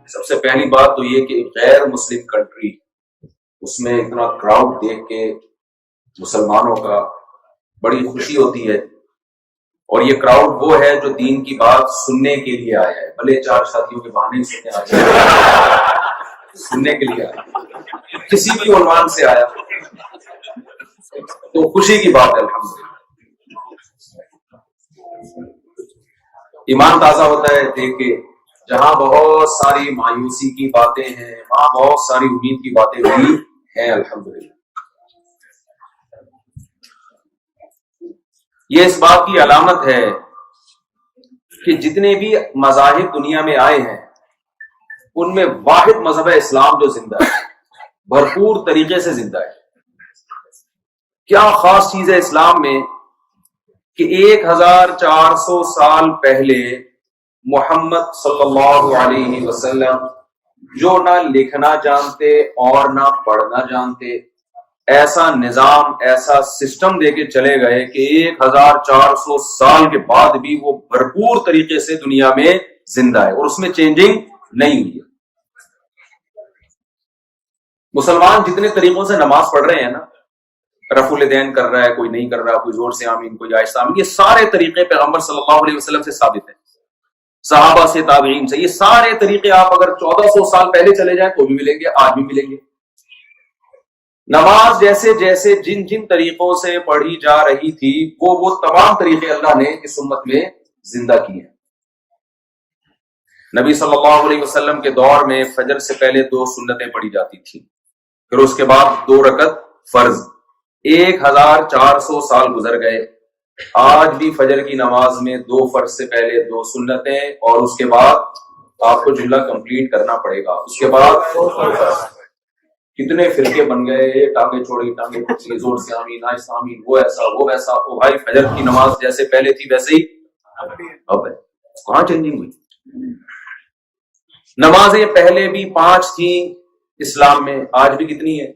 سب سے پہلی بات تو یہ کہ غیر مسلم کنٹری، اس میں اتنا کراؤڈ دیکھ کے مسلمانوں کا بڑی خوشی ہوتی ہے، اور یہ کراؤڈ وہ ہے جو دین کی بات سننے کے لیے آیا ہے، بھلے چار شادیوں کے بہانے سننے آیا، سننے کے لیے آیا، کسی بھی عنوان سے آیا تو خوشی کی بات ہے الحمدللہ۔ ایمان تازہ ہوتا ہے دیکھ کے، جہاں بہت ساری مایوسی کی باتیں ہیں وہاں بہت ساری امید کی باتیں بھی ہیں الحمدللہ۔ یہ اس بات کی علامت ہے کہ جتنے بھی مذاہب دنیا میں آئے ہیں ان میں واحد مذہب اسلام جو زندہ ہے، بھرپور طریقے سے زندہ ہے۔ کیا خاص چیز ہے اسلام میں کہ 1400 سال پہلے محمد صلی اللہ علیہ وسلم جو نہ لکھنا جانتے اور نہ پڑھنا جانتے، ایسا نظام، ایسا سسٹم دے کے چلے گئے کہ 1400 سال کے بعد بھی وہ بھرپور طریقے سے دنیا میں زندہ ہے اور اس میں چینجنگ نہیں ہوئی ہے۔ مسلمان جتنے طریقوں سے نماز پڑھ رہے ہیں نا، رفع الیدین کر رہا ہے، کوئی نہیں کر رہا، کوئی زور سے آمین، کوئی آہستہ آمین، یہ سارے طریقے پیغمبر صلی اللہ علیہ وسلم سے ثابت ہیں، صحابہ سے، تابعین سے۔ یہ سارے طریقے آپ اگر 1400 سال پہلے چلے جائیں تو بھی ملیں گے، آج بھی ملیں گے۔ نماز جیسے جیسے جن جن طریقوں سے پڑھی جا رہی تھی وہ تمام طریقے اللہ نے اس امت میں زندہ کیے ہیں۔ نبی صلی اللہ علیہ وسلم کے دور میں فجر سے پہلے 2 سنتیں پڑھی جاتی تھیں، پھر اس کے بعد 2 رکعت فرض۔ 1400 سال گزر گئے، آج بھی فجر کی نماز میں 2 فرض سے پہلے 2 سنتیں، اور اس کے بعد آپ کو جملہ کمپلیٹ کرنا پڑے گا، اس کے بعد 2 فرض۔ کتنے فرقے بن گئے، یہ ٹانگیں چھوڑی، ٹانگیں پھسلی، زور سے آمین، آہستہ آمین، وہ ایسا وہ ویسا۔ تو بھائی فجر کی نماز جیسے پہلے تھی ویسے ہی اب ہے، کہاں چینجنگ ہوئی؟ نمازیں پہلے بھی 5 تھیں اسلام میں، آج بھی کتنی ہے؟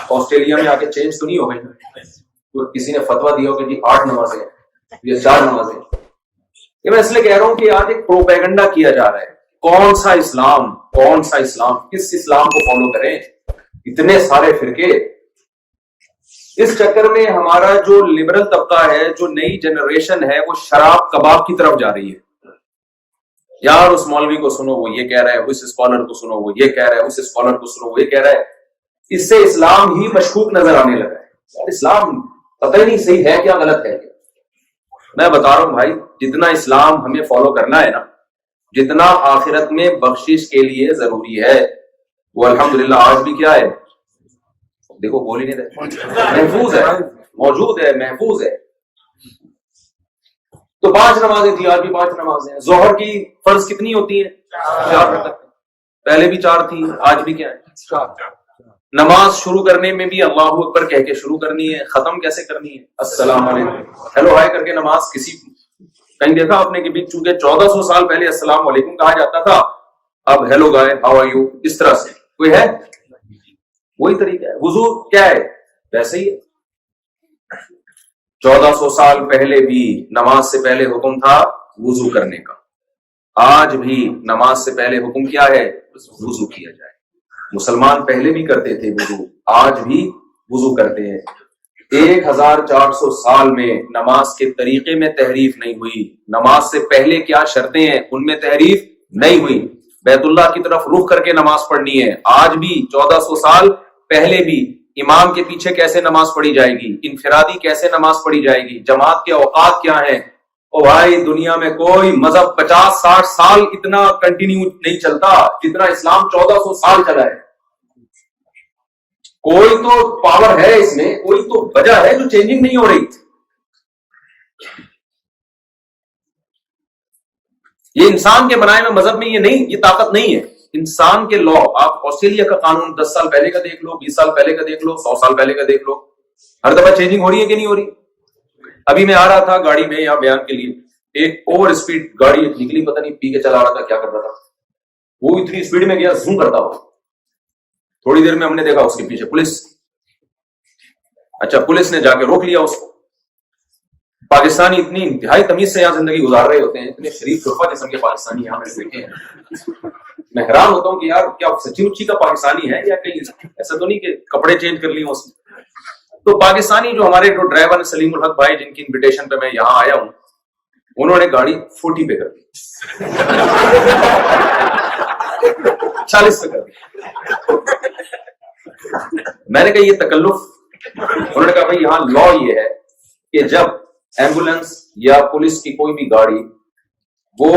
آسٹریلیا میں آ کے چینج تو نہیں ہو گئی؟ کسی نے فتویٰ دیا ہو کہ جی 8 نمازیں یا 4 نمازیں؟ یہ میں اس لیے کہہ رہا ہوں کہ آج ایک پروپیگنڈا کیا جا رہا ہے، کون سا اسلام، کون سا اسلام، کس اسلام کو فالو کریں، اتنے سارے فرقے۔ اس چکر میں ہمارا جو لبرل طبقہ ہے، جو نئی جنریشن ہے، وہ شراب کباب کی طرف جا رہی ہے۔ یار اس مولوی کو سنو وہ یہ کہہ رہا ہے، اس اسکالر کو سنو وہ یہ کہہ رہا ہے، اس اسکالر کو سنو وہ یہ کہہ رہا ہے۔ اس سے اسلام ہی مشکوک نظر آنے لگا ہے۔ یار اسلام پتہ ہی نہیں صحیح ہے کیا غلط ہے کیا۔ میں بتا رہا ہوں بھائی، جتنا اسلام ہمیں فالو کرنا ہے نا، جتنا آخرت میں بخشش کے لیے ضروری ہے، وہ الحمدللہ آج بھی کیا ہے؟ دیکھو بول ہی نہیں رہے، محفوظ ہے، موجود ہے، محفوظ ہے۔ تو 5 نمازیں تھی، آج بھی 5 نمازیں ہیں۔ ظہر کی فرض کتنی ہوتی ہیں؟ 4 رکعت، پہلے بھی 4 تھی، آج بھی کیا ہے؟ 4۔ نماز شروع کرنے میں بھی اللہ اکبر کہہ کے شروع کرنی ہے، ختم کیسے کرنی ہے؟ السلام علیکم، ہیلو ہائے کر کے نماز۔ کسی کہیں دیکھا آپ نے کہ بھی چونکہ 1400 سال پہلے السلام علیکم کہا جاتا تھا، اب hello guys, how are you, اس طرح سے کوئی ہے؟ وہی طریقہ ہے۔ وضو کیا ہے؟ ویسے ہی ہے۔ 1400 سال پہلے بھی نماز سے پہلے حکم تھا وضو کرنے کا، آج بھی نماز سے پہلے حکم کیا ہے؟ وضو کیا جائے۔ مسلمان پہلے بھی کرتے تھے وضو، آج بھی وضو کرتے ہیں۔ 1400 سال میں نماز کے طریقے میں تحریف نہیں ہوئی، نماز سے پہلے کیا شرطیں ہیں ان میں تحریف نہیں ہوئی۔ بیت اللہ کی طرف رخ کر کے نماز پڑھنی ہے، آج بھی 1400 سال پہلے بھی امام کے پیچھے کیسے نماز پڑھی جائے گی، انفرادی کیسے نماز پڑھی جائے گی، جماعت کے اوقات کیا ہیں۔ او بھائی دنیا میں کوئی مذہب 50-60 سال اتنا کنٹینیو نہیں چلتا جتنا اسلام 1400 سال چلا ہے۔ کوئی تو پاور ہے اس میں، کوئی تو وجہ ہے جو چینجنگ نہیں ہو رہی۔ یہ انسان کے بنائے ہوئے مذہب میں یہ نہیں، یہ طاقت نہیں ہے۔ انسان کے لا، آپ آسٹریلیا کا قانون 10 سال پہلے کا دیکھ لو، 20 سال پہلے کا دیکھ لو، 100 سال پہلے کا دیکھ لو، ہر دفعہ چینجنگ ہو رہی ہے کہ نہیں ہو رہی؟ ابھی میں آ رہا تھا گاڑی میں یہاں بیان کے لیے، ایک اوور اسپیڈ گاڑی نکلی، پتہ نہیں پی کے چلا رہا تھا کیا کر رہا تھا، وہ اتنی اسپیڈ میں گیا زوم کرتا ہوا۔ تھوڑی دیر میں ہم نے دیکھا اس کے پیچھے پولیس، اچھا پولیس نے جا کے روک لیا اس کو۔ پاکستانی اتنی انتہائی تمیز سے یہاں زندگی گزار رہے ہوتے ہیں, اتنے شریف طرفہ قسم کے پاکستانی یہاں میں دیکھے ہیں. میں حیران ہوتا ہوں کہ یار کیا سچی مچی کا پاکستانی ہے یا کہیں ایسا تو نہیں کہ کپڑے چینج کر لیے اس نے. تو پاکستانی جو ہمارے جو ڈرائیور سلیم الحق بھائی جن کی انویٹیشن پہ میں یہاں آیا ہوں, انہوں نے گاڑی 40 پہ کر دی, 40 پہ کر دی. میں نے کہا یہ تکلف. انہوں نے کہا بھائی یہاں لا یہ ہے کہ جب ایمبولینس یا پولیس کی کوئی بھی گاڑی وہ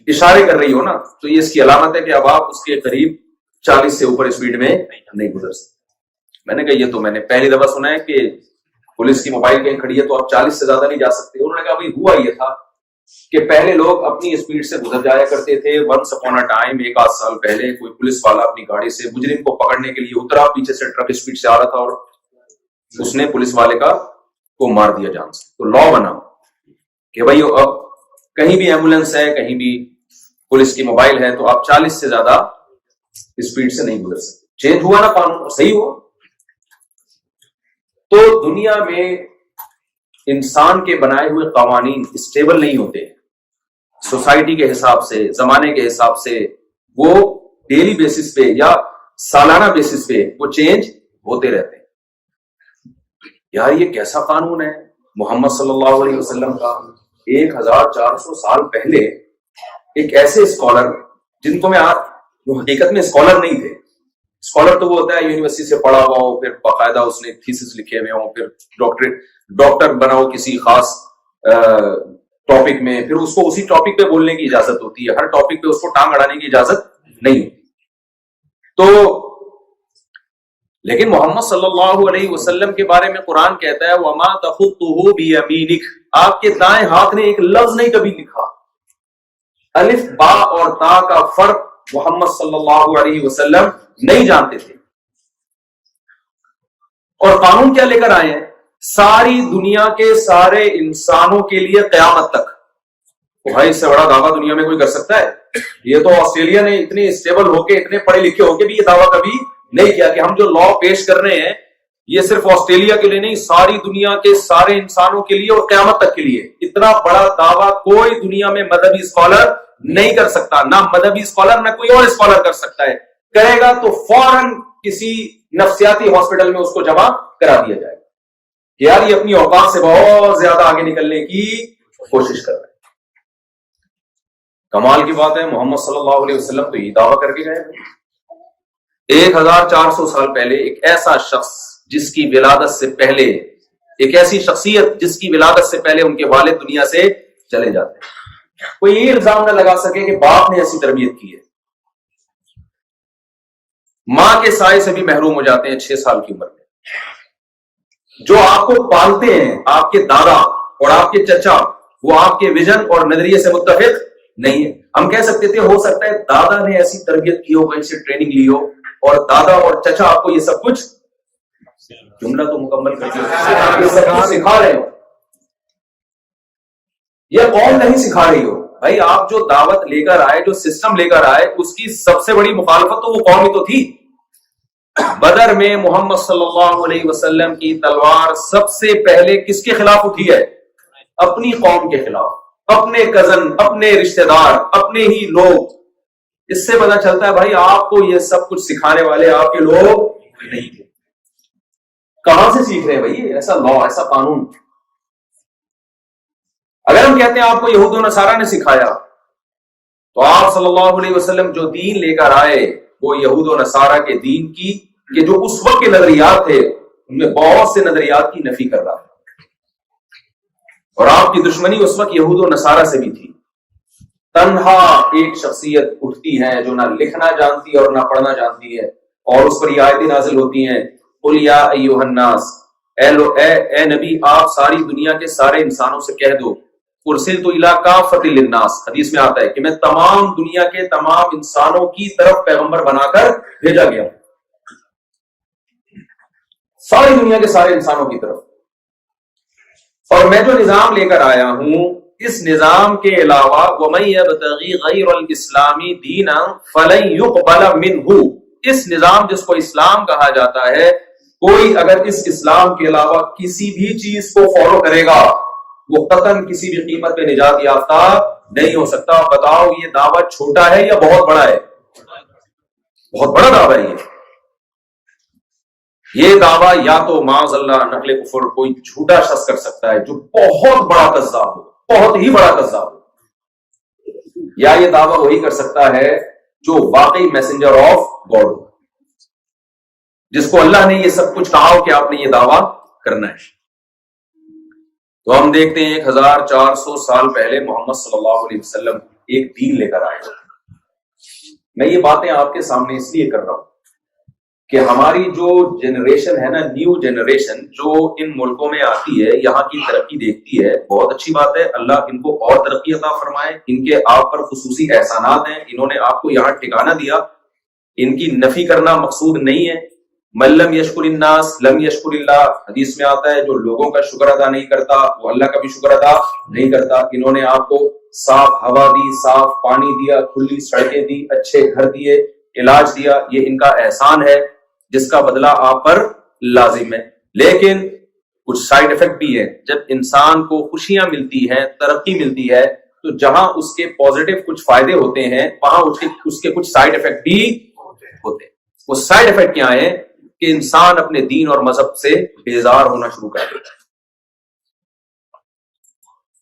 اشارے کر رہی ہو نا, تو یہ اس کی علامت ہے کہ اب آپ اس کے قریب 40 سے اوپر اسپیڈ میں نہیں گزر سکتے. میں نے کہا یہ تو میں نے پہلی دفعہ سنا ہے کہ پولیس کی موبائل کہیں کھڑی ہے تو آپ 40 سے زیادہ نہیں جا سکتے. انہوں نے کہا بھائی ہوا یہ تھا کہ پہلے لوگ اپنی اسپیڈ سے گزر جایا کرتے تھے. ونس اپون اے ٹائم, 1-8 سال پہلے کوئی پولیس والا اپنی گاڑی سے مجرم کو پکڑنے کے لیے اترا, پیچھے سے ٹرک اسپیڈ سے آ رہا تھا اور اس نے پولیس والے کو مار دیا جان سے. تو لا بنا کہ بھائی اب کہیں بھی ایمبولینس ہے, کہیں بھی پولیس کی موبائل ہے, تو آپ 40 سے زیادہ اسپیڈ سے نہیں گزر سکتے. چینج ہوا نا قانون, صحیح ہوا. تو دنیا میں انسان کے بنائے ہوئے قوانین اسٹیبل نہیں ہوتے. سوسائٹی کے حساب سے, زمانے کے حساب سے وہ ڈیلی بیسس پہ یا سالانہ بیسس پہ وہ چینج ہوتے رہتے ہیں. یار یہ کیسا قانون ہے محمد صلی اللہ علیہ وسلم کا. 1400 سال پہلے ایک ایسے اسکالر جن کو میں جو حقیقت میں اسکالر نہیں تھے. اسکالر تو وہ ہوتا ہے یونیورسٹی سے پڑھا ہوا ہو, پھر باقاعدہ اس نے تھیسس لکھے ہوئے ہوں, پھر ڈاکٹر بنا ہو کسی خاص ٹاپک میں, پھر اس کو اسی ٹاپک پہ بولنے کی اجازت ہوتی ہے, ہر ٹاپک پہ اس کو ٹانگ اڑانے کی اجازت نہیں ہوتی. تو لیکن محمد صلی اللہ علیہ وسلم کے بارے میں قرآن کہتا ہے وَمَا تَخُطُّهُ بِيَمِينِكَ, آپ کے دائیں ہاتھ نے ایک لفظ نہیں کبھی لکھا. الف با اور تا کا فرق محمد صلی اللہ علیہ وسلم نہیں جانتے تھے. اور قانون کیا لے کر آئے ہیں؟ ساری دنیا کے سارے انسانوں کے لیے قیامت تک. بھائی اس سے بڑا دعویٰ دنیا میں کوئی کر سکتا ہے؟ یہ تو آسٹریلیا نے اتنے اسٹیبل ہو کے, اتنے پڑھے لکھے ہو کے بھی یہ دعویٰ کبھی نہیں کیا کہ ہم جو لا پیش کر رہے ہیں یہ صرف آسٹریلیا کے لیے نہیں, ساری دنیا کے سارے انسانوں کے لیے اور قیامت تک کے لیے. اتنا بڑا دعویٰ کوئی دنیا میں مذہبی اسکالر نہیں کر سکتا, نہ مذہبی اسکالر نہ کوئی اور اسکالر کر سکتا ہے. کرے گا تو فوراً کسی نفسیاتی ہاسپٹل میں اس کو جمع کرا دیا جائے گا کہ یار یہ اپنی اوقات سے بہت زیادہ آگے نکلنے کی کوشش کر رہے ہیں. کمال کی بات ہے محمد صلی اللہ علیہ وسلم تو یہ دعویٰ کر کے گئے. 1400 سال پہلے ایک ایسا شخص جس کی ولادت سے پہلے, ایک ایسی شخصیت جس کی ولادت سے پہلے ان کے والد دنیا سے چلے جاتے ہیں, کوئی یہ الزام نہ لگا سکے کہ باپ نے ایسی تربیت کی ہے. ماں کے سائے سے بھی محروم ہو جاتے ہیں 6 سال کی عمر میں. جو آپ کو پالتے ہیں, آپ کے دادا اور آپ کے چچا, وہ آپ کے ویژن اور نظریے سے متفق نہیں ہے. ہم کہہ سکتے تھے ہو سکتا ہے دادا نے ایسی تربیت کی ہو, کہیں سے ٹریننگ لی ہو, اور دادا اور چچا آپ کو یہ سب کچھ, جملہ تو مکمل کر یہ سب کچھ سکھا رہے ہو. یہ قوم نہیں سکھا رہی ہو. بھائی آپ جو دعوت لے کر آئے, جو سسٹم لے کر آئے, اس کی سب سے بڑی مخالفت تو وہ قوم ہی تو تھی. بدر میں محمد صلی اللہ علیہ وسلم کی تلوار سب سے پہلے کس کے خلاف اٹھی ہے؟ اپنی قوم کے خلاف, اپنے کزن, اپنے رشتہ دار, اپنے ہی لوگ. اس سے پتا چلتا ہے بھائی آپ کو یہ سب کچھ سکھانے والے آپ کے لوگ نہیں تھے. کہاں سے سیکھ رہے ہیں بھائی ایسا لا, ایسا قانون؟ اگر ہم کہتے ہیں آپ کو یہود و نصارہ نے سکھایا, تو آپ صلی اللہ علیہ وسلم جو دین لے کر آئے وہ یہود و نصارہ کے دین کی, کہ جو اس وقت کے نظریات تھے ان میں بہت سے نظریات کی نفی کر رہا ہے. اور آپ کی دشمنی اس وقت یہود و نصارہ سے بھی تھی. تنہا ایک شخصیت اٹھتی ہے جو نہ لکھنا جانتی اور نہ پڑھنا جانتی ہے, اور اس پر یہ آیتیں نازل ہوتی ہیں قل یا ایھا الناس, اے نبی آپ ساری دنیا کے سارے انسانوں سے کہہ دو, ارسلت الی کافۃ للناس, حدیث میں آتا ہے کہ میں تمام دنیا کے تمام انسانوں کی طرف پیغمبر بنا کر بھیجا گیا ہوں. ساری دنیا کے سارے انسانوں کی طرف. اور میں جو نظام لے کر آیا ہوں, اس نظام کے علاوہ وَمَن يَبْتَغِي غَيْرَ الْإِسْلَامِ دِينًا فَلَن يُقْبَلَ مِنْهُ, اس نظام جس کو اسلام کہا جاتا ہے کوئی اگر اس اسلام کے علاوہ کسی بھی چیز کو فالو کرے گا وہ قطعاً کسی بھی قیمت پہ نجات یافتہ نہیں ہو سکتا. بتاؤ یہ دعویٰ چھوٹا ہے یا بہت بڑا ہے؟ بہت بڑا دعویٰ ہے یہ دعویٰ یا تو معاذ اللہ نقل کفر کوئی جھوٹا شخص کر سکتا ہے جو بہت بڑا کذاب ہو، بہت ہی بڑا کذاب ہو، یا یہ دعویٰ وہی کر سکتا ہے جو واقعی میسنجر آف گاڈ ہو، جس کو اللہ نے یہ سب کچھ کہا ہو کہ آپ نے یہ دعویٰ کرنا ہے. تو ہم دیکھتے ہیں 1400 سال پہلے محمد صلی اللہ علیہ وسلم ایک دین لے کر آئے. میں یہ باتیں آپ کے سامنے اس لیے کر رہا ہوں کہ ہماری جو جنریشن ہے نا، نیو جنریشن جو ان ملکوں میں آتی ہے، یہاں کی ترقی دیکھتی ہے، بہت اچھی بات ہے، اللہ ان کو اور ترقی عطا فرمائے. ان کے آپ پر خصوصی احسانات ہیں، انہوں نے آپ کو یہاں ٹھکانہ دیا، ان کی نفی کرنا مقصود نہیں ہے. من لم یشکر الناس لم یشکر اللہ، حدیث میں آتا ہے جو لوگوں کا شکر ادا نہیں کرتا وہ اللہ کا بھی شکر ادا نہیں کرتا. انہوں نے آپ کو صاف ہوا دی، صاف پانی دیا، کھلی سڑکیں دی، اچھے گھر دیے، علاج دیا، یہ ان کا احسان ہے جس کا بدلہ آپ پر لازم ہے. لیکن کچھ سائیڈ افیکٹ بھی ہے. جب انسان کو خوشیاں ملتی ہیں، ترقی ملتی ہے، تو جہاں اس کے پازیٹیو کچھ فائدے ہوتے ہیں وہاں اس کے کچھ سائیڈ افیکٹ بھی ہوتے ہیں. وہ سائیڈ افیکٹ کیا ہیں کہ انسان اپنے دین اور مذہب سے بیزار ہونا شروع کر دیتا ہے.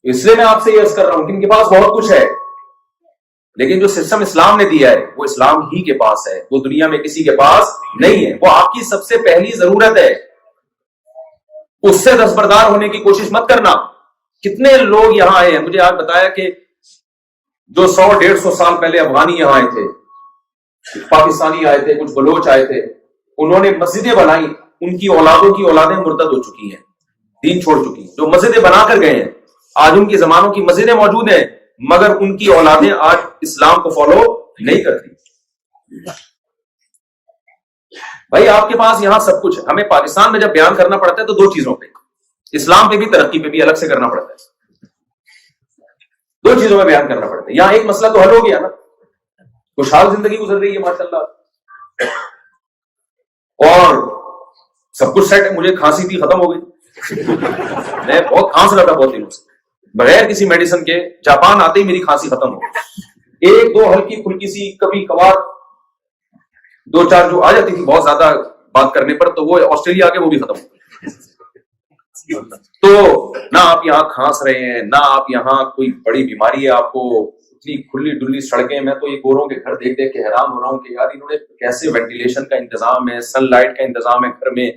اس لیے میں آپ سے یہ عرض کر رہا ہوں کہ ان کے پاس بہت کچھ ہے، لیکن جو سسٹم اسلام نے دیا ہے وہ اسلام ہی کے پاس ہے، وہ دنیا میں کسی کے پاس نہیں ہے. وہ آپ کی سب سے پہلی ضرورت ہے، اس سے دستبردار ہونے کی کوشش مت کرنا. کتنے لوگ یہاں آئے ہیں، مجھے آج بتایا کہ جو 100-150 سال پہلے افغانی یہاں آئے تھے، پاکستانی آئے تھے، کچھ بلوچ آئے تھے، انہوں نے مسجدیں بنائی، ان کی اولادوں کی اولادیں مرتد ہو چکی ہیں، دین چھوڑ چکی ہیں. جو مسجدیں بنا کر گئے ہیں آج ان کے زمانوں کی مسجدیں موجود ہیں، مگر ان کی اولادیں آج اسلام کو فالو نہیں کرتی. بھائی آپ کے پاس یہاں سب کچھ ہے. ہمیں پاکستان میں جب بیان کرنا پڑتا ہے تو دو چیزوں پہ، اسلام پہ بھی ترقی پہ بھی الگ سے کرنا پڑتا ہے. دو چیزوں میں بیان کرنا پڑتا ہے. یہاں ایک مسئلہ تو حل ہو گیا نا، خوشحال زندگی گزر رہی ہے ماشاءاللہ، اور سب کچھ سیٹ ہے. مجھے کھانسی تھی، ختم ہو گئی. میں بہت کھانس رہا تھا بہت دنوں سے، بغیر کسی میڈیسن کے. جاپان آتے ہی میری کھانسی ختم ہو گئی. ایک دو ہلکی پھلکی سی کبھی کبھار 2-4 جو آ جاتی تھی بہت زیادہ بات کرنے پر، تو وہ آسٹریلیا آ کے وہ بھی ختم ہو گئی. تو نہ آپ یہاں کھانس رہے ہیں، نہ آپ یہاں کوئی بڑی بیماری ہے آپ کو. اتنی کھلی ڈلی سڑکیں، میں تو یہ گوروں کے گھر دیکھ دیکھ کے حیران ہو رہا ہوں کہ یار انہوں نے کیسے وینٹیلیشن کا انتظام ہے، سن لائٹ کا انتظام ہے گھر میں،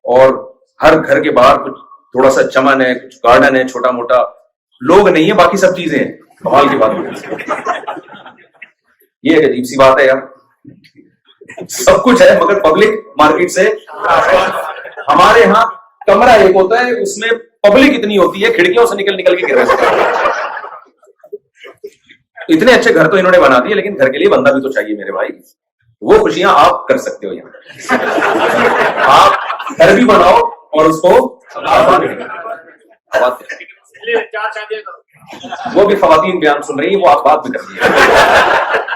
اور ہر گھر کے باہر کچھ تھوڑا سا چمن ہے، کچھ گارڈن ہے چھوٹا موٹا. لوگ نہیں ہے، باقی سب چیزیں ہیں. کمال کی بات ہے. یہ ایک عجیب سی بات ہے یار، سب کچھ ہے مگر پبلک مارکیٹ سے. ہمارے ہاں کمرہ ایک ہوتا ہے، اس میں پبلک اتنی ہوتی ہے، کھڑکیوں سے نکل نکل کے گر رہے ہیں. اتنے اچھے گھر تو انہوں نے بنا دیے، لیکن گھر کے لیے بندہ بھی تو چاہیے میرے بھائی. وہ خوشیاں آپ کر سکتے ہو یہاں. آپ گھر بھی بناؤ اور اس کو وہ بھی خواتین بیان سن رہی ہیں، وہ آپ بات بھی کر رہی ہیں.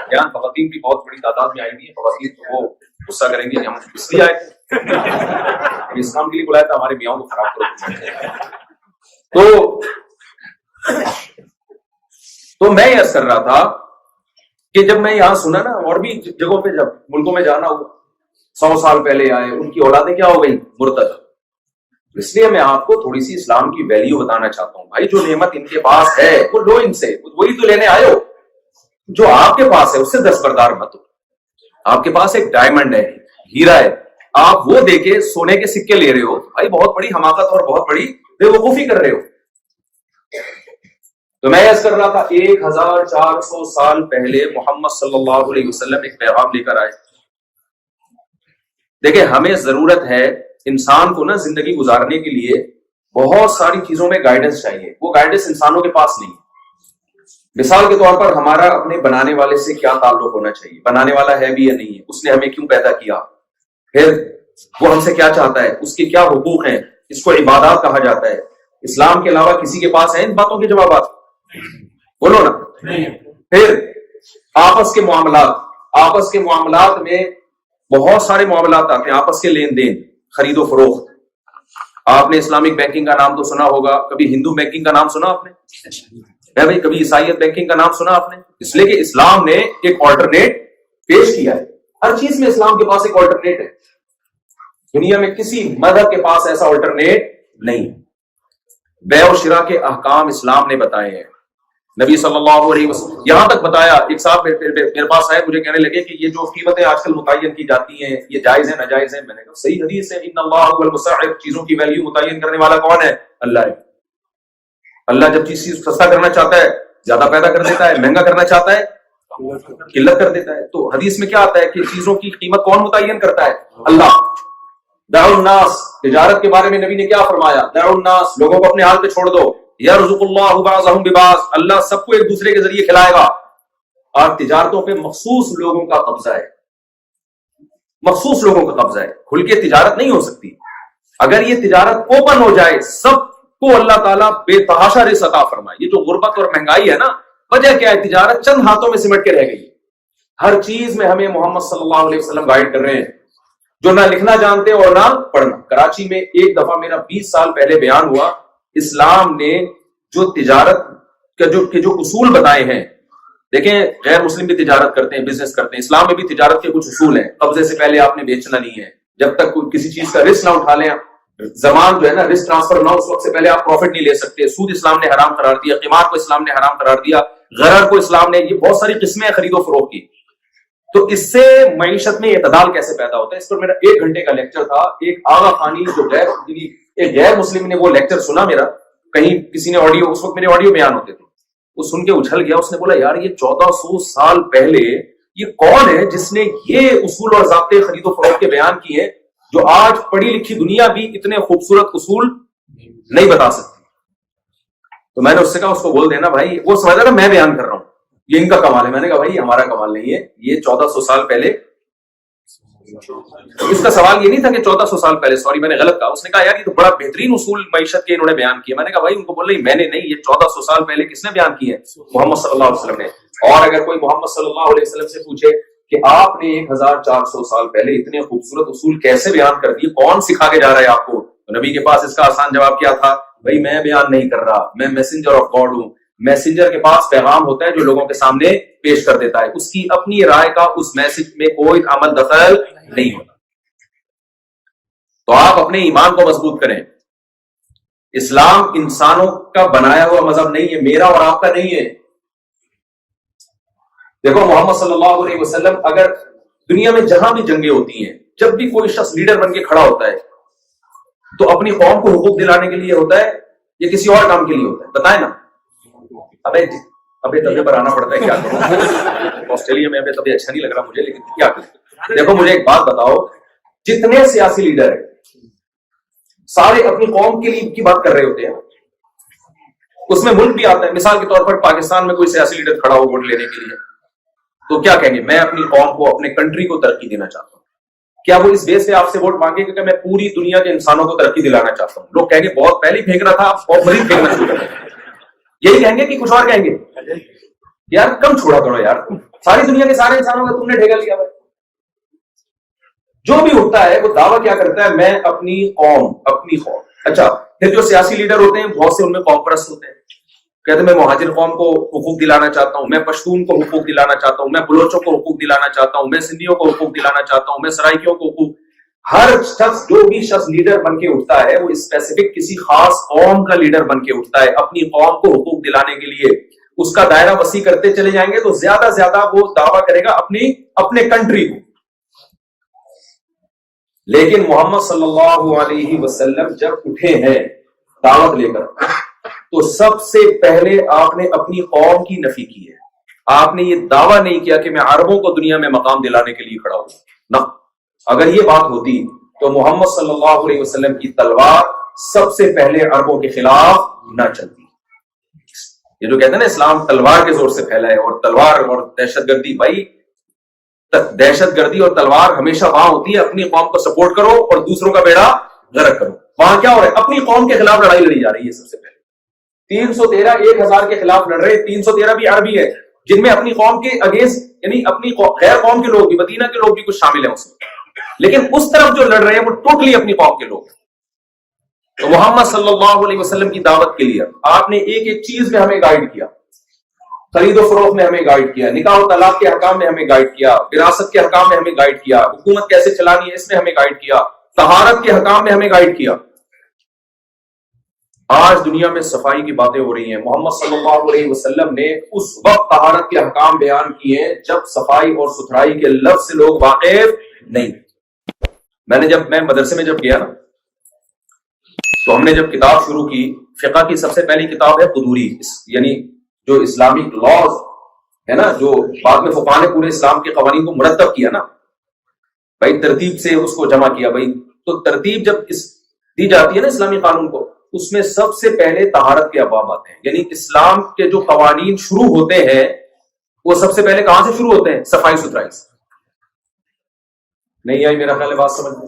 بیان خواتین بھی بہت بڑی تعداد میں آئی ہوئی ہیں. خواتین وہ غصہ کریں گے ہم اس لیے آئے، اس کام کے لیے بلایا تھا ہمارے میاں کو خراب کرو. تو میں یہ عرض کر رہا تھا کہ جب میں یہاں سنا نا، اور بھی جگہوں پہ جب ملکوں میں جانا ہو، 100 سال پہلے آئے، ان کی اولادیں کیا ہو گئی؟ مرتد. اس لیے میں آپ کو تھوڑی سی اسلام کی ویلیو بتانا چاہتا ہوں. بھائی جو نعمت ان کے پاس ہے وہ لو ان سے، وہی تو لینے آئے ہو. جو آپ کے پاس ہے اس سے دستبردار مت ہو. آپ کے پاس ایک ڈائمنڈ ہے، ہیرا ہے، آپ وہ دے کے سونے کے سکے لے رہے ہو. بھائی بہت بڑی حماقت اور بہت بڑی بے وقوفی کر رہے ہو. تو میں عرض کر رہا تھا 1400 سال پہلے محمد صلی اللہ علیہ وسلم ایک پیغام لے کر آئے. دیکھیں ہمیں ضرورت ہے انسان کو نا زندگی گزارنے کے لیے بہت ساری چیزوں میں گائیڈنس چاہیے. وہ گائیڈنس انسانوں کے پاس نہیں ہے. مثال کے طور پر ہمارا اپنے بنانے والے سے کیا تعلق ہونا چاہیے، بنانے والا ہے بھی یا نہیں ہے، اس نے ہمیں کیوں پیدا کیا، پھر وہ ہم سے کیا چاہتا ہے، اس کے کیا حقوق ہیں، اس کو عبادات کہا جاتا ہے. اسلام کے علاوہ کسی کے پاس ہیں ان باتوں کے جوابات؟ بولو نا. پھر آپس کے معاملات میں بہت سارے معاملات آتے ہیں، آپس کے لین دین. خرید و فروخت. آپ نے اسلامک بینکنگ کا نام تو سنا ہوگا, کبھی ہندو بینکنگ کا نام سنا آپ نے؟ بھائی کبھی عیسائیت بینکنگ کا نام سنا آپ نے؟ اس لیے کہ اسلام نے ایک آلٹرنیٹ پیش کیا ہے. ہر چیز میں اسلام کے پاس ایک آلٹرنیٹ ہے. دنیا میں کسی مذہب کے پاس ایسا آلٹرنیٹ نہیں. بیع و شراء کے احکام اسلام نے بتائے ہیں. نبی صلی اللہ علیہ وسلم یہاں تک بتایا, ایک صاحب میرے پاس آئے, مجھے کہنے لگے کہ یہ جو قیمتیں آج کل متعین کی جاتی ہیں یہ جائز ہیں ناجائز ہیں؟ میں نے کہا صحیح حدیث ہے, ان اللہ هو المسعر, چیزوں کی ویلیو متعین کرنے والا کون ہے؟ اللہ ہے. اللہ جب چیز سستا کرنا چاہتا ہے زیادہ پیدا کر دیتا ہے, مہنگا کرنا چاہتا ہے قلت کر دیتا ہے. تو حدیث میں کیا آتا ہے کہ چیزوں کی قیمت کون متعین کرتا ہے؟ اللہ. دعوا الناس, تجارت کے بارے میں نبی نے کیا فرمایا؟ دعوا الناس, لوگوں کو اپنے حال پہ چھوڑ دو. یرزق اللہ بعضهم ببعض, اللہ سب کو ایک دوسرے کے ذریعے کھلائے گا. اور تجارتوں پہ مخصوص لوگوں کا قبضہ ہے, مخصوص لوگوں کا قبضہ ہے. کھل کے تجارت نہیں ہو سکتی. اگر یہ تجارت اوپن ہو جائے سب کو اللہ تعالیٰ بے تحاشا رزق عطا فرمائے. یہ جو غربت اور مہنگائی ہے نا, وجہ کیا ہے؟ تجارت چند ہاتھوں میں سمٹ کے رہ گئی. ہر چیز میں ہمیں محمد صلی اللہ علیہ وسلم گائیڈ کر رہے ہیں, جو نہ لکھنا جانتے اور نہ پڑھنا. کراچی میں ایک دفعہ میرا 20 سال پہلے بیان ہوا, اسلام نے جو تجارت کا جو اصول بتائے ہیں. دیکھیں غیر مسلم بھی تجارت کرتے ہیں, بزنس کرتے ہیں, اسلام میں بھی تجارت کے کچھ اصول ہیں. قبضے سے پہلے آپ نے بیچنا نہیں ہے, جب تک کوئی کسی چیز کا رسک نہ اٹھا لیں. زمان جو ہے نا رسک ٹرانسفر نہ, اس وقت سے پہلے آپ پروفٹ نہیں لے سکتے. سود اسلام نے حرام قرار دیا, قمار کو اسلام نے حرام قرار دیا, غرر کو اسلام نے, یہ بہت ساری قسمیں خرید و فروخت کی. تو اس سے معیشت میں اعتدال کیسے پیدا ہوتا ہے, اس پر میرا 1 گھنٹے کا لیکچر تھا. ایک آغا خانی جو ایک غیر مسلم نے وہ لیکچر سنا میرا, کہیں کسی نے آڈیو, اس وقت میرے آڈیو بیان ہوتے تھے, وہ سن کے اچھل گیا. اس نے بولا یار یہ 1400 سال پہلے یہ کون ہے جس نے یہ اصول اور ضابطے خرید و فروخت کے بیان کیے جو آج پڑھی لکھی دنیا بھی اتنے خوبصورت اصول نہیں بتا سکتی. تو میں نے اس سے کہا اس کو بول دینا بھائی, وہ سمجھا تھا میں بیان کر رہا ہوں, یہ ان کا کمال ہے. میں نے کہا بھائی ہمارا کمال نہیں ہے, یہ 1400 سال پہلے. اس کا سوال یہ نہیں تھا کہ 1400 سال پہلے, سوری میں نے غلط کہا. اس نے کہا یار یہ تو بڑا بہترین اصول معیشت کے انہوں نے بیان کیا. میں نے کہا بھائی ان کو بول رہی میں نے نہیں, یہ 1400 سال پہلے کس نے بیان کیے؟ محمد صلی اللہ علیہ وسلم نے. اور اگر کوئی محمد صلی اللہ علیہ وسلم سے پوچھے کہ آپ نے 1400 سال پہلے اتنے خوبصورت اصول کیسے بیان کر دیے, کون سکھا کے جا رہا ہے آپ کو؟ تو نبی کے پاس اس کا آسان جواب کیا تھا, بھائی میں بیان نہیں کر رہا, میں میسنجر آف گاڈ ہوں. میسنجر کے پاس پیغام ہوتا ہے جو لوگوں کے سامنے پیش کر دیتا ہے, اس کی اپنی رائے کا اس میسج میں کوئی عمل دخل نہیں ہوتا. تو آپ اپنے ایمان کو مضبوط کریں. اسلام انسانوں کا بنایا ہوا مذہب نہیں ہے, میرا اور آپ کا نہیں ہے. دیکھو محمد صلی اللہ علیہ وسلم, اگر دنیا میں جہاں بھی جنگیں ہوتی ہیں, جب بھی کوئی شخص لیڈر بن کے کھڑا ہوتا ہے تو اپنی قوم کو حقوق دلانے کے لیے ہوتا ہے یا کسی اور کام کے لیے ہوتا ہے؟ بتائیں نا. ابھی طبیعت پر آنا پڑتا ہے, کیا کروں؟ آسٹریلیا میں ابھی طبیعت اچھا نہیں لگ رہا مجھے, لیکن کیا کریں. دیکھو مجھے ایک بات بتاؤ, جتنے سیاسی لیڈر ہیں سارے اپنی قوم کے لیے کی بات کر رہے ہوتے ہیں. اس میں ملک بھی آتا ہے. مثال کے طور پر پاکستان میں کوئی سیاسی لیڈر کھڑا ہو ووٹ لینے کے لیے تو کیا کہیں گے؟ میں اپنی قوم کو, اپنے کنٹری کو ترقی دینا چاہتا ہوں. کیا وہ اس بیس سے آپ سے ووٹ مانگے کہ میں پوری دنیا کے انسانوں کو ترقی دلانا چاہتا ہوں؟ لوگ کہیں گے بہت پہلے ہی پھینک رہا تھا, اور مزید پھینکنا شروع کر دیں. یہی کہیں گے کہ کچھ اور کہیں گے؟ یار کم چھوڑا کرو یار, ساری دنیا کے سارے انسانوں کا تم نے ڈھیگا لیا. جو بھی اٹھتا ہے وہ دعویٰ کیا کرتا ہے؟ میں اپنی قوم. اچھا, پھر جو سیاسی لیڈر ہوتے ہیں بہت سے ان میں قوم پرست ہوتے ہیں, کہتے ہیں میں مہاجر قوم کو حقوق دلانا چاہتا ہوں, میں پشتون کو حقوق دلانا چاہتا ہوں, میں بلوچوں کو حقوق دلانا چاہتا ہوں, میں سندھیوں کو حقوق دلانا چاہتا ہوں, میں سرائکیوں کو حقوق. ہر شخص, جو بھی شخص لیڈر بن کے اٹھتا ہے وہ اسپیسیفک کسی خاص قوم کا لیڈر بن کے اٹھتا ہے اپنی قوم کو حقوق دلانے کے لیے. اس کا دائرہ وسیع کرتے چلے جائیں گے تو زیادہ زیادہ وہ دعویٰ کرے گا اپنے کنٹری کو. لیکن محمد صلی اللہ علیہ وسلم جب اٹھے ہیں دعوت لے کر تو سب سے پہلے آپ نے اپنی قوم کی نفی کی ہے. آپ نے یہ دعویٰ نہیں کیا کہ میں عربوں کو دنیا میں مقام دلانے کے لیے کھڑا ہوں. نہ, اگر یہ بات ہوتی تو محمد صلی اللہ علیہ وسلم کی تلوار سب سے پہلے عربوں کے خلاف نہ چلتی. یہ جو کہتے ہیں نا اسلام تلوار کے زور سے پھیلا ہے, اور تلوار اور دہشت گردی, بھائی دہشت گردی اور تلوار ہمیشہ وہاں ہوتی ہے اپنی قوم کو سپورٹ کرو اور دوسروں کا بیڑا غرق کرو. وہاں کیا ہو رہا ہے؟ اپنی قوم کے خلاف لڑائی لڑی جا رہی ہے. سب سے پہلے 313 1000 کے خلاف لڑ رہے, 313 بھی عربی ہے جن میں اپنی قوم کے اگینسٹ, یعنی اپنی غیر قوم کے لوگ بھی, مدینہ کے لوگ بھی کچھ شامل ہیں اس میں. لیکن اس طرف جو لڑ رہے ہیں وہ ٹوٹلی اپنی قوم کے لوگ ہیں. تو محمد صلی اللہ علیہ وسلم کی دعوت کے لیے آپ نے ایک ایک چیز میں ہمیں گائیڈ کیا. خرید و فروخت میں ہمیں گائیڈ کیا, نکاح و طلاق کے حکام میں ہمیں گائیڈ کیا, وراثت کے حکام میں ہمیں گائیڈ کیا, حکومت کیسے چلانی ہے اس میں ہمیں گائیڈ کیا, طہارت کے حکام میں ہمیں گائیڈ کیا. آج دنیا میں صفائی کی باتیں ہو رہی ہیں. محمد صلی اللہ علیہ وسلم نے اس وقت طہارت کے حکام بیان کیے ہیں جب صفائی اور ستھرائی کے لفظ سے لوگ واقف نہیں. میں مدرسے میں جب گیا نا تو ہم نے جب کتاب شروع کی, فقہ کی سب سے پہلی کتاب ہے قدوری, یعنی جو اسلامک لاز ہے نا, جو بعد میں فقہاء نے پورے اسلام کے قوانین کو مرتب کیا نا بھائی, ترتیب سے اس کو جمع کیا بھائی. تو ترتیب جب دی جاتی ہے نا اسلامی قانون کو, اس میں سب سے پہلے طہارت کے ابواب آتے ہیں. یعنی اسلام کے جو قوانین شروع ہوتے ہیں وہ سب سے پہلے کہاں سے شروع ہوتے ہیں؟ صفائی ستھرائی سے. نہیں آئی میرا خیال ہے بات سمجھ میں؟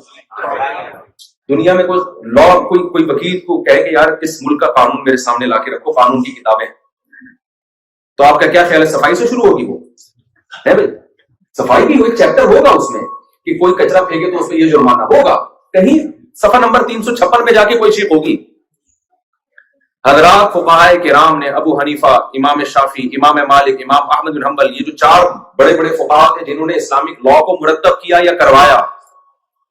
دنیا میں کوئی وکیل کو کہے کہ یار اس ملک کا قانون میرے سامنے لا کے رکھو, قانون کی کتابیں, تو آپ کا کیا خیال ہے صفائی سے شروع ہوگی؟ وہ ہے بھائی, صفائی بھی کوئی چیپٹر ہوگا اس میں کہ کوئی کچرا پھینکے تو اس پہ یہ جرمانہ ہوگا, کہیں صفحہ نمبر 356 پہ جا کے کوئی چیز ہوگی. حضرات فقہائے کرام نے, ابو حنیفہ, امام شافعی, امام مالک, امام احمد بن حنبل, یہ جو 4 بڑے بڑے فقہاء تھے جنہوں نے اسلامک لا کو مرتب کیا یا کروایا,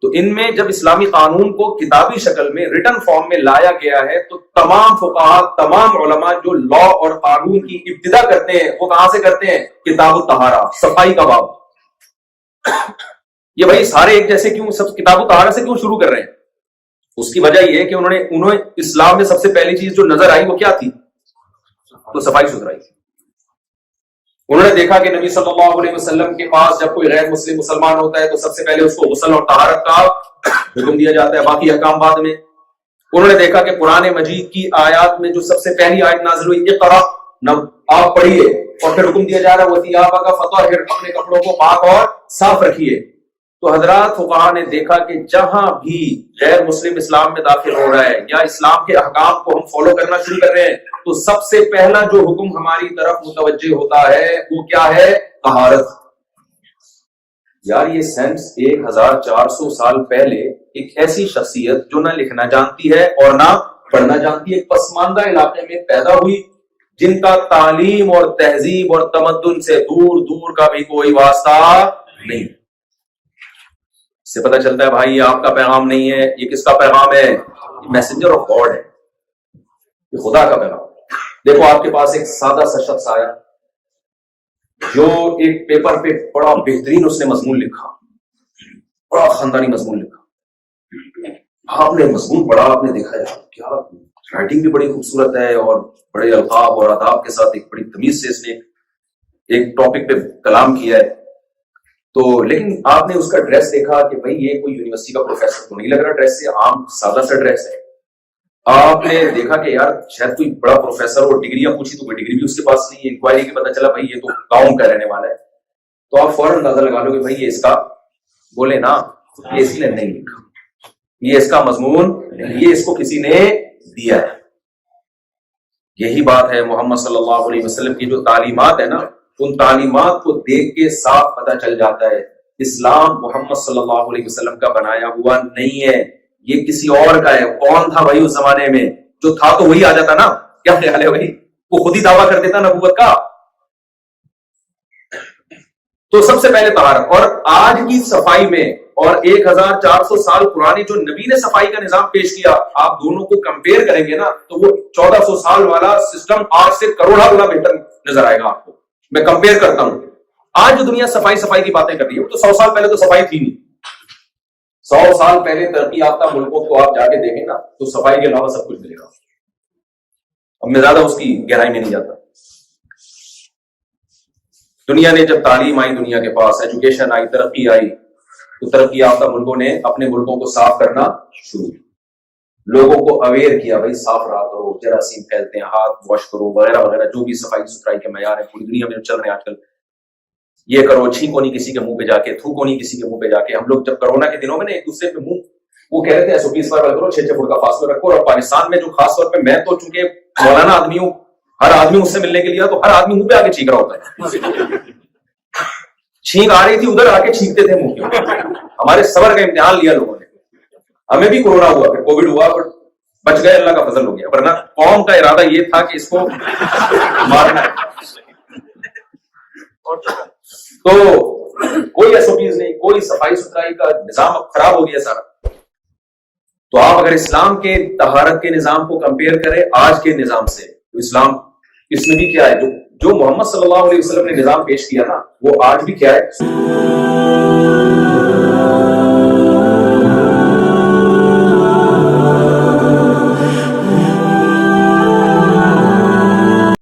تو ان میں جب اسلامی قانون کو کتابی شکل میں ریٹن فارم میں لایا گیا ہے تو تمام فقہاء, تمام علماء جو لا اور قانون کی ابتدا کرتے ہیں وہ کہاں سے کرتے ہیں؟ کتاب الطہارہ, صفائی کا باب. یہ بھائی سارے ایک جیسے کیوں سب کتاب الطہارہ سے کیوں شروع کر رہے ہیں؟ اس کی وجہ یہ ہے کہ انہوں اسلام میں سب سے پہلی چیز جو نظر آئی وہ کیا تھی؟ تو صفائی ستھرائی. انہوں نے دیکھا کہ نبی صلی اللہ علیہ وسلم کے پاس جب کوئی غیر مسلم مسلمان ہوتا ہے تو سب سے پہلے اس کو غسل اور طہارت کا حکم دیا جاتا ہے, باقی احکام بعد میں. انہوں نے دیکھا کہ قرآن مجید کی آیات میں جو سب سے پہلی آیت نازل ہوئی اقرا, آپ پڑھیے, اور پھر حکم دیا جا رہا ہے وثیابک فطہر, اپنے کپڑوں کو پاک اور صاف رکھیے. تو حضرات فقہاء نے دیکھا کہ جہاں بھی غیر مسلم اسلام میں داخل ہو رہا ہے یا اسلام کے احکام کو ہم فالو کرنا شروع کر رہے ہیں تو سب سے پہلا جو حکم ہماری طرف متوجہ ہوتا ہے وہ کیا ہے؟ طہارت. یار یہ سینس 1400 سال پہلے ایک ایسی شخصیت جو نہ لکھنا جانتی ہے اور نہ پڑھنا جانتی ہے, ایک پسماندہ علاقے میں پیدا ہوئی جن کا تعلیم اور تہذیب اور تمدن سے دور دور کا بھی کوئی واسطہ نہیں. اس سے پتہ چلتا ہے بھائی یہ آپ کا پیغام نہیں ہے, یہ کس کا پیغام ہے؟ میسنجر آف گاڈ ہے, یہ خدا کا پیغام. دیکھو آپ کے پاس ایک سادہ سا شخص آیا جو ایک پیپر پہ بڑا بہترین اس نے مضمون لکھا, بڑا خاندانی مضمون لکھا. آپ نے مضمون پڑھا, آپ نے دیکھا کیا رائٹنگ بھی بڑی خوبصورت ہے اور بڑے القاب اور آداب کے ساتھ ایک بڑی تمیز سے اس نے ایک ٹاپک پہ کلام کیا ہے. تو لیکن آپ نے اس کا ڈریس دیکھا کہ بھائی یہ کوئی یونیورسٹی کا پروفیسر تو نہیں لگ رہا, ڈریس سے عام سادہ سا ڈریس ہے. آپ نے دیکھا کہ یار شاید کوئی بڑا پروفیسر اور ڈگریاں پوچھی تو کوئی ڈگری بھی اس کے پاس نہیں, انکوائری کے پتہ چلا بھائی یہ تو گاؤں کا رہنے والا ہے. تو آپ فوراً اندازہ لگا لو کہ بھائی یہ اس کا, بولے نا یہ اس نے نہیں لکھا, یہ اس کا مضمون, یہ اس کو کسی نے دیا ہے. یہی بات ہے محمد صلی اللہ علیہ وسلم کی جو تعلیمات ہے نا, ان تعلیمات کو دیکھ کے صاف پتہ چل جاتا ہے اسلام محمد صلی اللہ علیہ وسلم کا بنایا ہوا نہیں ہے, یہ کسی اور کا ہے. کون تھا بھائی اس زمانے میں؟ جو تھا تو وہی آ جاتا نا, کیا خیال ہے بھائی؟ وہ خود ہی دعویٰ کر دیتا نبوت کا. تو سب سے پہلے طہارت. اور آج کی صفائی میں اور 1400 سال پرانی جو نبی نے صفائی کا نظام پیش کیا, آپ دونوں کو کمپیئر کریں گے نا تو وہ 1400 سال والا سسٹم آج سے کروڑا گنا بہتر نظر آئے گا آپ کو. میں کمپیئر کرتا ہوں, آج جو دنیا صفائی کی باتیں کر رہی ہے تو 100 سال پہلے تو صفائی تھی نہیں. 100 سال پہلے ترقی یافتہ ملکوں کو آپ جا کے دیکھیں نا تو صفائی کے علاوہ سب کچھ ملے گا. اب میں زیادہ اس کی گہرائی میں نہیں جاتا. دنیا نے جب تعلیم آئی, دنیا کے پاس ایجوکیشن آئی, ترقی آئی, تو ترقی یافتہ ملکوں نے اپنے ملکوں کو صاف کرنا شروع کیا, لوگوں کو اویئر کیا بھائی صاف رہا کرو, جراثیم پھیلتے ہیں, ہاتھ واش کرو وغیرہ وغیرہ, جو بھی صفائی ستھرائی کے معیار ہے پوری دنیا میں چل رہے ہیں آج کل. یہ کرو, چھینکو نہیں کسی کے منہ پہ جا کے, تھوکو نہیں کسی کے منہ پہ جا کے. ہم لوگ جب کرونا کے دنوں میں نا ایک دوسرے پہ منہ وہ کہہ رہے تھے 120 بار کرو, 6 فٹ کا فاصلہ رکھو. اور پاکستان میں جو خاص طور پہ میں تو چونکہ مولانا آدمی ہوں, ہر آدمی مجھ سے ملنے کے لیے تو ہر آدمی منہ پہ آ کے چھینک رہا ہوتا ہے. چھینک آ رہی تھی ادھر آ کے چھینکتے تھے منہ کے. ہمارے صبر کا امتحان لیا لوگوں نے. ہمیں بھی کورونا ہوا, پھر کووڈ ہوا, بٹ بچ گئے, اللہ کا فضل ہو گیا, ورنہ قوم کا ارادہ یہ تھا کہ اس کو مارنا ہے. تو کوئی ایس او پیز نہیں, کوئی صفائی ستھرائی کا نظام اب خراب ہو گیا سارا. تو آپ اگر اسلام کے طہارت کے نظام کو کمپیئر کریں آج کے نظام سے, تو اسلام اس میں بھی کیا ہے, جو محمد صلی اللہ علیہ وسلم نے نظام پیش کیا نا, وہ آج بھی کیا ہے.